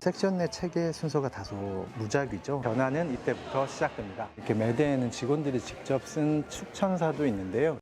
섹션 내 체계 순서가 다소 무작위죠. 변화는 이때부터 시작됩니다. 이렇게 매대에는 직원들이 직접 쓴 추천사도 있는데요.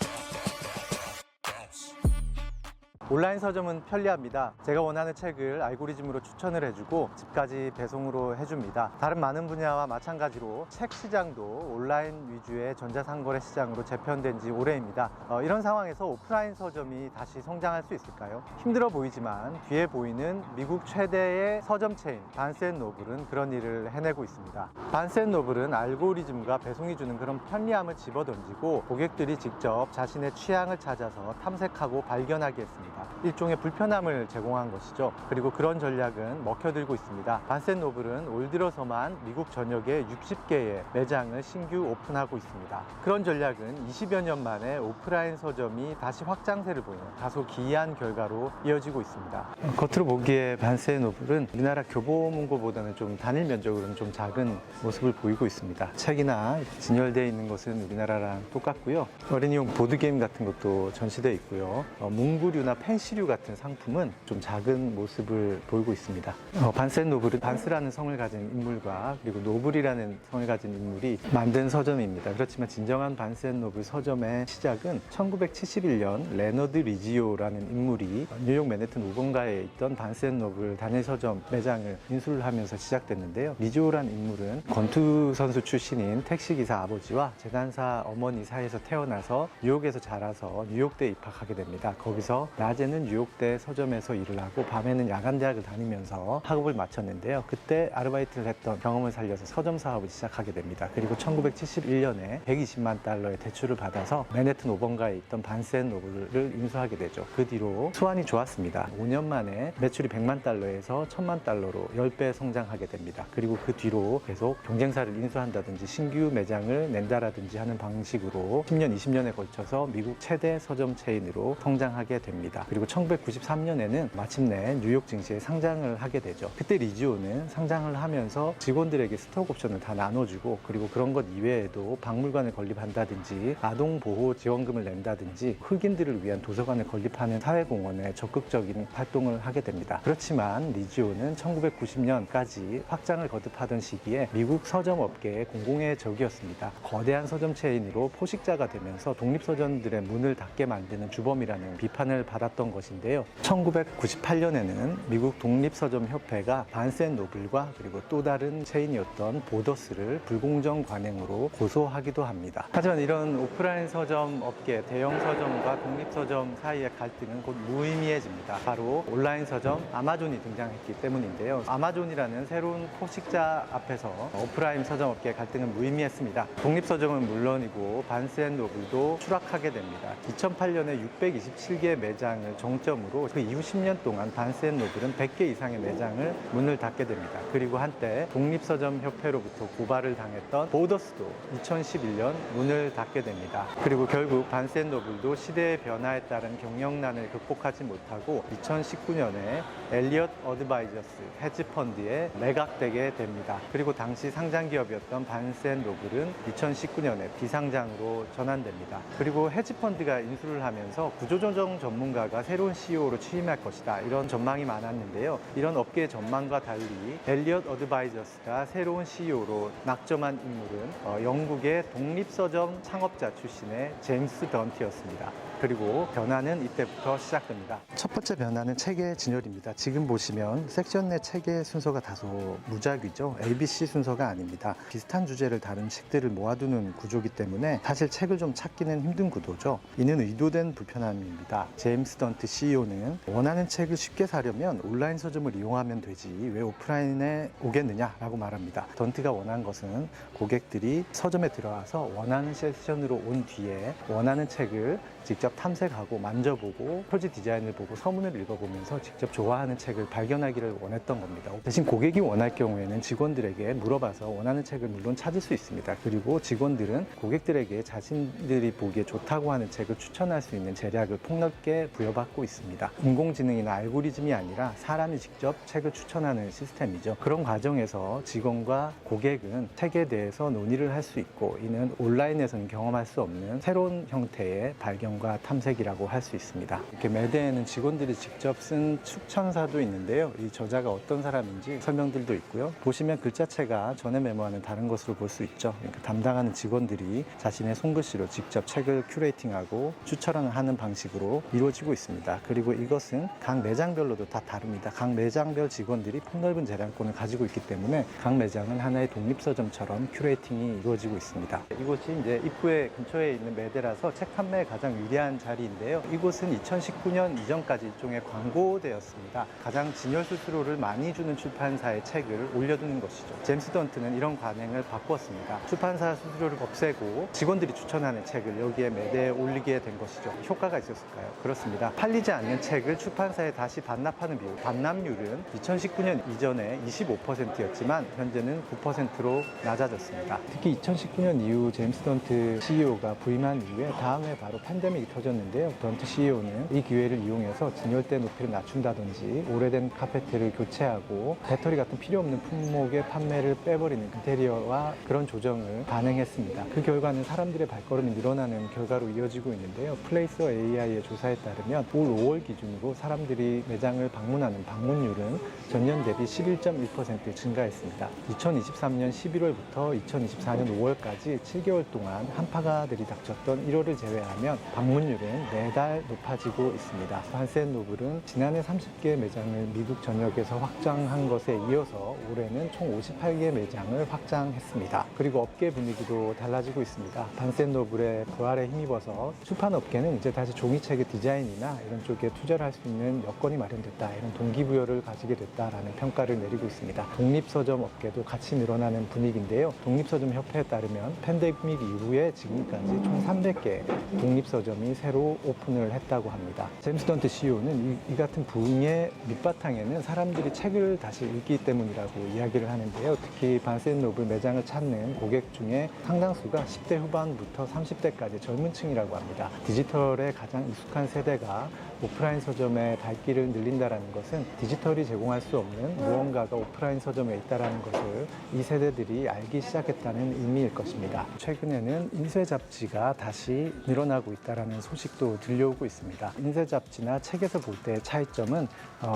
온라인 서점은 편리합니다. 제가 원하는 책을 알고리즘으로 추천을 해주고 집까지 배송으로 해줍니다. 다른 많은 분야와 마찬가지로 책 시장도 온라인 위주의 전자상거래 시장으로 재편된 지 오래입니다. 이런 상황에서 오프라인 서점이 다시 성장할 수 있을까요? 힘들어 보이지만 뒤에 보이는 미국 최대의 서점 체인 반스앤노블은 그런 일을 해내고 있습니다. 반스앤노블은 알고리즘과 배송이 주는 그런 편리함을 집어던지고 고객들이 직접 자신의 취향을 찾아서 탐색하고 발견하게 했습니다. 일종의 불편함을 제공한 것이죠. 그리고 그런 전략은 먹혀들고 있습니다. 반스앤노블은 올 들어서만 미국 전역에 60개의 매장을 신규 오픈하고 있습니다. 그런 전략은 20여 년 만에 오프라인 서점이 다시 확장세를 보이는 다소 기이한 결과로 이어지고 있습니다. 겉으로 보기에 반스앤노블은 우리나라 교보문고보다는 좀 단일 면적으로는 좀 작은 모습을 보이고 있습니다. 책이나 진열되어 있는 것은 우리나라랑 똑같고요. 어린이용 보드게임 같은 것도 전시되어 있고요. 문구류나 펜시류 같은 상품은 좀 작은 모습을 보이고 있습니다. 반스앤노블은 반스라는 성을 가진 인물과 그리고 노블이라는 성을 가진 인물이 만든 서점입니다. 그렇지만 진정한 반스앤노블 서점의 시작은 1971년 레너드 리지오라는 인물이 뉴욕 맨해튼 5번가에 있던 반스앤노블 단일 서점 매장을 인수를 하면서 시작됐는데요. 리지오라는 인물은 권투 선수 출신인 택시기사 아버지와 재단사 어머니 사이에서 태어나서 뉴욕에서 자라서 뉴욕대에 입학하게 됩니다. 거기서 낮에는 뉴욕대 서점에서 일을 하고 밤에는 야간대학을 다니면서 학업을 마쳤는데요. 그때 아르바이트를 했던 경험을 살려서 서점 사업을 시작하게 됩니다. 그리고 1971년에 120만 달러의 대출을 받아서 맨해튼 5번가에 있던 반스앤노블을 인수하게 되죠. 그 뒤로 수완이 좋았습니다. 5년 만에 매출이 100만 달러에서 1000만 달러로 10배 성장하게 됩니다. 그리고 그 뒤로 계속 경쟁사를 인수한다든지 신규 매장을 낸다라든지 하는 방식으로 10년, 20년에 걸쳐서 미국 최대 서점 체인으로 성장하게 됩니다. 그리고 1993년에는 마침내 뉴욕 증시에 상장을 하게 되죠. 그때 리지오는 상장을 하면서 직원들에게 스톡 옵션을 다 나눠주고 그리고 그런 것 이외에도 박물관을 건립한다든지 아동보호 지원금을 낸다든지 흑인들을 위한 도서관을 건립하는 사회공헌에 적극적인 활동을 하게 됩니다. 그렇지만 리지오는 1990년까지 확장을 거듭하던 시기에 미국 서점 업계의 공공의 적이었습니다. 거대한 서점 체인으로 포식자가 되면서 독립서점들의 문을 닫게 만드는 주범이라는 비판을 받았던 것인데요. 1998년에는 미국 독립서점협회가 반스앤노블과 그리고 또 다른 체인이었던 보더스를 불공정 관행으로 고소하기도 합니다. 하지만 이런 오프라인 서점 업계, 대형 서점과 독립서점 사이의 갈등은 곧 무의미해집니다. 바로 온라인 서점 아마존이 등장했기 때문인데요. 아마존이라는 새로운 포식자 앞에서 오프라인 서점 업계의 갈등은 무의미했습니다. 독립서점은 물론이고 반스앤노블도 추락하게 됩니다. 2008년에 627개의 매장을 정점으로 그 이후 10년 동안 반스앤노블은 100개 이상의 매장을 문을 닫게 됩니다. 그리고 한때 독립서점협회로부터 고발을 당했던 보더스도 2011년 문을 닫게 됩니다. 그리고 결국 반스앤노블도 시대의 변화에 따른 경영난을 극복하지 못하고 2019년에 엘리엇 어드바이저스 헤지펀드에 매각되게 됩니다. 그리고 당시 상장기업이었던 반스앤노블은 2019년에 비상장으로 전환됩니다. 그리고 헤지펀드가 인수를 하면서 구조조정 전문가가 새로운 CEO로 취임할 것이다, 이런 전망이 많았는데요. 이런 업계의 전망과 달리 엘리엇 어드바이저스가 새로운 CEO로 낙점한 인물은 영국의 독립서점 창업자 출신의 제임스 던트였습니다. 그리고 변화는 이때부터 시작됩니다. 첫 번째 변화는 체계 진열입니다. 지금 보시면 섹션 내 체계 순서가 다소 무작위죠. ABC 순서가 아닙니다. 비슷한 주제를 다룬 책들을 모아두는 구조이기 때문에 사실 책을 좀 찾기는 힘든 구도죠. 이는 의도된 불편함입니다. 제임스 던트 CEO는 원하는 책을 쉽게 사려면 온라인 서점을 이용하면 되지 왜 오프라인에 오겠느냐라고 말합니다. 던트가 원한 것은 고객들이 서점에 들어와서 원하는 세션으로 온 뒤에 원하는 책을 직접 탐색하고 만져보고 표지 디자인을 보고 서문을 읽어보면서 직접 좋아하는 책을 발견하기를 원했던 겁니다. 대신 고객이 원할 경우에는 직원들에게 물어봐서 원하는 책을 물론 찾을 수 있습니다. 그리고 직원들은 고객들에게 자신들이 보기에 좋다고 하는 책을 추천할 수 있는 재량을 폭넓게 부여받고 있습니다. 인공지능이나 알고리즘이 아니라 사람이 직접 책을 추천하는 시스템이죠. 그런 과정에서 직원과 고객은 책에 대해서 논의를 할 수 있고, 이는 온라인에서는 경험할 수 없는 새로운 형태의 발견과 탐색이라고 할 수 있습니다. 이렇게 매대에는 직원들이 직접 쓴 추천사도 있는데요. 이 저자가 어떤 사람인지 설명들도 있고요. 보시면 글자체가 전에 메모와는 다른 것으로 볼 수 있죠. 그러니까 담당하는 직원들이 자신의 손글씨로 직접 책을 큐레이팅하고 추천하는 방식으로 이루어지고 있습니다. 그리고 이것은 각 매장별로도 다 다릅니다. 각 매장별 직원들이 폭넓은 재량권을 가지고 있기 때문에 각 매장은 하나의 독립서점처럼 큐레이팅이 이루어지고 있습니다. 이곳이 이제 입구에 근처에 있는 매대라서 책 판매에 가장 유리한 자리인데요. 이곳은 2019년 이전까지 일종의 광고대였습니다. 가장 진열 수수료를 많이 주는 출판사의 책을 올려두는 것이죠. 제임스 던트는 이런 관행을 바꿨습니다. 출판사 수수료를 없애고 직원들이 추천하는 책을 여기에 매대에 올리게 된 것이죠. 효과가 있었을까요? 그렇습니다. 팔리지 않는 책을 출판사에 다시 반납하는 비율, 반납률은 2019년 이전에 25%였지만 현재는 9%로 낮아졌습니다. 특히 2019년 이후 제임스 던트 CEO가 부임한 이후에 다음에 바로 팬데믹이 터졌는데요. 던트 CEO는 이 기회를 이용해서 진열대 높이를 낮춘다든지 오래된 카페트를 교체하고 배터리 같은 필요 없는 품목의 판매를 빼버리는 인테리어와 그런 조정을 단행했습니다. 그 결과는 사람들의 발걸음이 늘어나는 결과로 이어지고 있는데요. 플레이서 AI의 조사에 따르면 올 5월 기준으로 사람들이 매장을 방문하는 방문율은 전년 대비 11.1% 증가했습니다. 2023년 11월부터 2024년 5월까지 7개월 동안 한파가 들이닥쳤던 1월을 제외하면 방문율은 매달 높아지고 있습니다. 반센노블은 지난해 30개 매장을 미국 전역에서 확장한 것에 이어서 올해는 총 58개 매장을 확장했습니다. 그리고 업계 분위기도 달라지고 있습니다. 반센노블의 부활에 힘입어서 출판업계는 이제 다시 종이책의 디자인이나 이런 쪽에 투자를 할 수 있는 여건이 마련됐다, 이런 동기부여를 가지게 됐다라는 평가를 내리고 있습니다. 독립서점 업계도 같이 늘어나는 분위기인데요. 독립서점협회에 따르면 팬데믹 이후에 지금까지 총 300개 독립서점이 새로 오픈을 했다고 합니다. 제임스 던트 CEO는 이 같은 부흥의 밑바탕에는 사람들이 책을 다시 읽기 때문이라고 이야기를 하는데요. 특히 반센노블 매장을 찾는 고객 중에 상당수가 10대 후반부터 30대까지 젊은 층이라고 합니다. 디지털에 가장 익숙한 세대가 오프라인 서점의 발길을 늘린다는 것은 디지털이 제공할 수 없는 무언가가 오프라인 서점에 있다는 것을 이 세대들이 알기 시작했다는 의미일 것입니다. 최근에는 인쇄 잡지가 다시 늘어나고 있다는 소식도 들려오고 있습니다. 인쇄 잡지나 책에서 볼 때의 차이점은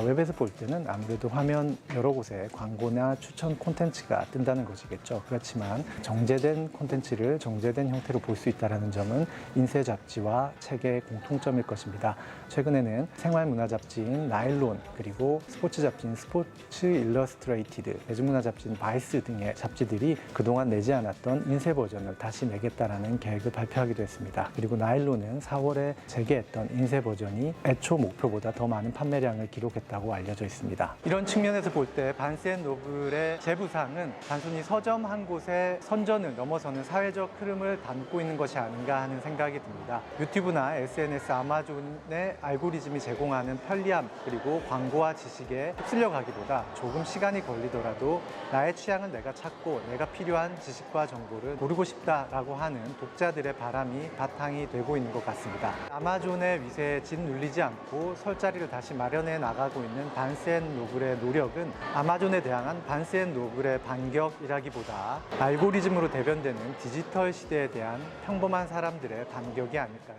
웹에서 볼 때는 아무래도 화면 여러 곳에 광고나 추천 콘텐츠가 뜬다는 것이겠죠. 그렇지만 정제된 콘텐츠를 정제된 형태로 볼 수 있다는 점은 인쇄 잡지와 책의 공통점일 것입니다. 최근에는 생활문화 잡지인 나일론, 그리고 스포츠 잡지인 스포츠 일러스트레이티드, 대중문화 잡지인 바이스 등의 잡지들이 그동안 내지 않았던 인쇄 버전을 다시 내겠다라는 계획을 발표하기도 했습니다. 그리고 나일론은 4월에 재개했던 인쇄 버전이 애초 목표보다 더 많은 판매량을 기록했다고 알려져 있습니다. 이런 측면에서 볼 때 반센노블의 재부상은 단순히 서점 한 곳의 선전을 넘어서는 사회적 흐름을 담고 있는 것이 아닌가 하는 생각이 듭니다. 유튜브나 SNS, 아마존의 알고리즘이 제공하는 편리함, 그리고 광고와 지식에 휩쓸려 가기보다 조금 시간이 걸리더라도 나의 취향은 내가 찾고 내가 필요한 지식과 정보를 고르고 싶다라고 하는 독자들의 바람이 바탕이 되고 있는 것 같습니다. 아마존의 위세에 짓눌리지 않고 설 자리를 다시 마련해 나가고 있는 반센노블의 노력은 아마존에 대항한 반센노블의 반격이라기보다 알고리즘으로 대변되는 디지털 시대에 대한 평범한 사람들의 반격이 아닐까요?